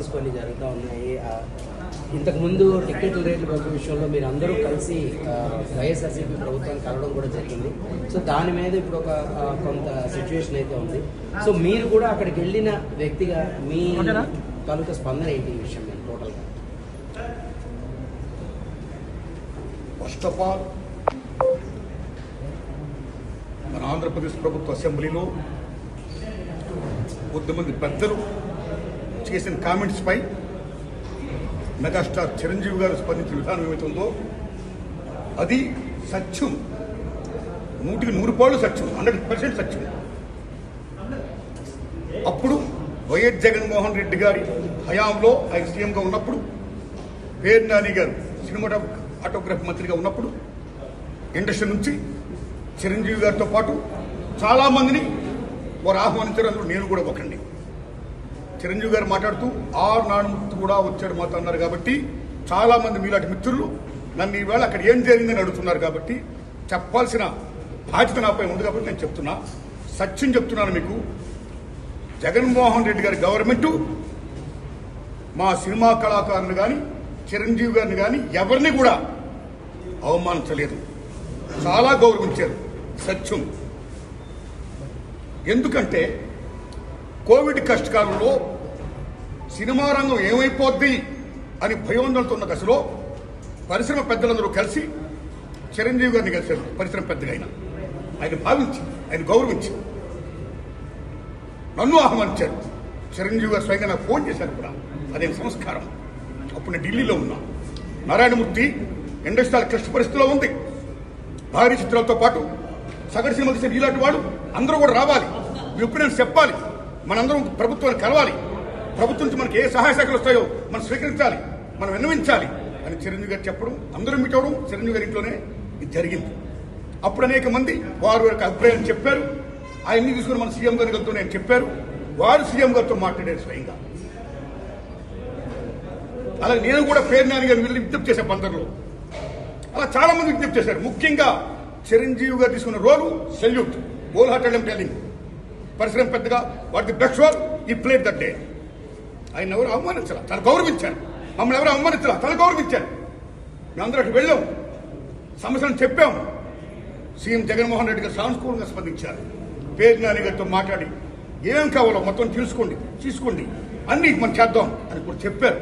Process కొన్ని జరుగుతూ ఉన్నాయి. ఇంతకుముందు టికెట్ల రేట్ల పెంపు విషయంలో మీరు అందరూ కలిసి వైఎస్ఆర్సీపీ ప్రభుత్వాన్ని కలవడం కూడా జరిగింది. సో దాని మీద ఇప్పుడు ఒక కొంత సిచ్యువేషన్ అయితే ఉంది. సో మీరు కూడా అక్కడికి వెళ్ళిన వ్యక్తిగా మీ తాలూకా స్పందన ఏంటి ఈ విషయం మీద టోటల్గా? ఫస్ట్ ఆఫ్ ఆల్ మన ఆంధ్రప్రదేశ్ ప్రభుత్వ అసెంబ్లీలో కొద్దిమంది పెద్దలు చేసిన కామెంట్స్పై మెగాస్టార్ చిరంజీవి గారు స్పందించిన విధానం ఏమైతుందో అది సత్యం, 100% సత్యం, 100% సత్యం. అప్పుడు వైఎస్ జగన్మోహన్ రెడ్డి గారి హయాంలో ఆయన సీఎంగా ఉన్నప్పుడు, పేరు నాని గారు సినిమాటోగ్రఫీ మంత్రిగా ఉన్నప్పుడు ఇండస్ట్రీ నుంచి చిరంజీవి గారితో పాటు చాలామందిని వారు ఆహ్వానించారు. అందులో నేను కూడా ఒకండి. చిరంజీవి గారు మాట్లాడుతూ నానుమూర్తి కూడా వచ్చాడు మాతో అన్నారు. కాబట్టి చాలామంది మీలాంటి మిత్రులు నన్ను ఈవేళ అక్కడ ఏం జరిగిందని అడుగుతున్నారు. కాబట్టి చెప్పాల్సిన బాధ్యత నాపై ఉంది. కాబట్టి నేను చెప్తున్నా, సత్యం చెప్తున్నాను మీకు. జగన్మోహన్ రెడ్డి గారి గవర్నమెంటు మా సినిమా కళాకారులు కానీ చిరంజీవి గారిని కానీ ఎవరిని కూడా అవమానించలేదు, చాలా గౌరవించారు. సత్యం. ఎందుకంటే కోవిడ్ కష్టకాలంలో సినిమా రంగం ఏమైపోద్ది అని భయోందనతో ఉన్న దశలో పరిశ్రమ పెద్దలందరూ కలిసి చిరంజీవి గారిని కలిశారు. పరిశ్రమ పెద్దగా ఆయన భావించి, ఆయన గౌరవించి నన్ను ఆహ్వానించారు. చిరంజీవి గారు స్వయంగా నాకు ఫోన్ చేశారు కూడా. అదే సంస్కారం. అప్పుడు నేను ఢిల్లీలో ఉన్నా. నారాయణమూర్తి ఇండస్ట్రీ క్లిష్ట పరిస్థితిలో ఉంది. భారీ చిత్రాలతో పాటు సగటు సినిమా తీసిన ఇలాంటి వాళ్ళు అందరూ కూడా రావాలి, మీ ఒపీనియన్స్ చెప్పాలి, మనందరం ప్రభుత్వాన్ని కలవాలి, ప్రభుత్వం నుంచి మనకి ఏ సహాయ శాఖలు వస్తాయో మనం స్వీకరించాలి, మనం విన్నవించాలి అని చిరంజీవి గారు చెప్పడం, అందరూ మీట్ అవడం చిరంజీవి గారి ఇంట్లోనే ఇది జరిగింది. అప్పుడు అనేక మంది వారు యొక్క అభిప్రాయాన్ని చెప్పారు. ఆయన్ని తీసుకుని మన సీఎం గారి గారితో నేను చెప్పారు. వారు సీఎం గారితో మాట్లాడారు స్వయంగా. అలాగే నేను కూడా పేరు నాని గారిని వెళ్ళి విజ్ఞప్తి చేసే పందర్లో అలా చాలా మంది విజ్ఞప్తి చేశారు. ముఖ్యంగా చిరంజీవి గారు తీసుకున్న రోలు సెల్యూట్, హోల్ హార్టెడ్ టెలింగ్. పరిశ్రమ పెద్దగా వాట్ ది బెస్ట్ రోల్ ఈ ప్లేడ్ దట్ డే. ఆయన ఎవరు అవమానించాల, తను గౌరవించారు. మమ్మల్ని ఎవరు అవమానించాల, తను గౌరవించారు. మేమందరూ అక్కడికి వెళ్ళాం, సమస్యలను చెప్పాం. సీఎం జగన్మోహన్ రెడ్డి గారు సానుకూలంగా స్పందించారు. పేరు నాని గారితో మాట్లాడి ఏం కావాలో మొత్తం తీసుకోండి అన్ని మనం చేద్దాం అని కూడా చెప్పారు.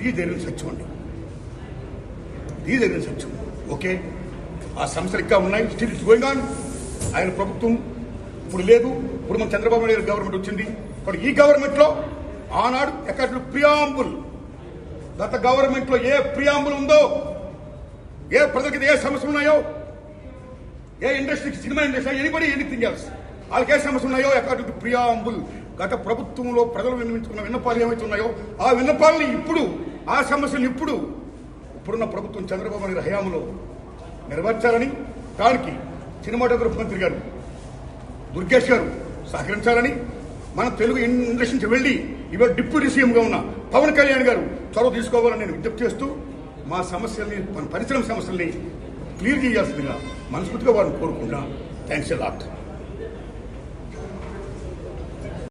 ఇది జరిగిన సత్యం అండి, ఇది జరిగిన సత్యం. ఓకే, ఆ సమస్యలు ఇంకా ఉన్నాయి. Still it's going on. ఆయన ప్రభుత్వం ఇప్పుడు లేదు. ఇప్పుడు మన చంద్రబాబు నాయుడు గారి గవర్నమెంట్ వచ్చింది. ఇప్పుడు ఈ గవర్నమెంట్ లో ఆనాడు ఎక్కడ ప్రియాంబుల్, గత గవర్నమెంట్ లో ఏ ప్రియాంబుల్ ఉందో, ఏ ప్రజలకి ఏ సమస్యలు ఉన్నాయో, ఏ ఇండస్ట్రీకి, cinema industry, anybody anything else, వాళ్ళకి ఏ సమస్యలు ఉన్నాయో అకార్డింగ్ టు ప్రియాంబుల్ గత ప్రభుత్వంలో ప్రజలు విన్నవించుకున్న విన్నపాలు ఏమైతే ఉన్నాయో ఆ విన్నపాలని ఇప్పుడు, ఆ సమస్యలు ఇప్పుడున్న ప్రభుత్వం చంద్రబాబు నాయుడు హయాంలో నెరవేర్చాలని, దానికి సినిమాటోగ్రఫీ మంత్రి గారు దుర్గేష్ గారు సహకరించాలని, మన తెలుగు ఇండస్ట్రీ నుంచి వెళ్లి ఇవాళ డిప్యూటీ సీఎంగా ఉన్న పవన్ కళ్యాణ్ గారు చొరవ తీసుకోవాలని నేను విజ్ఞప్తి చేస్తూ మా సమస్యల్ని, మన పరిశ్రమ సమస్యల్ని క్లియర్ చేయాల్సిందిగా మనస్ఫూర్తిగా వారిని కోరుకుంటున్నా. Thanks a lot.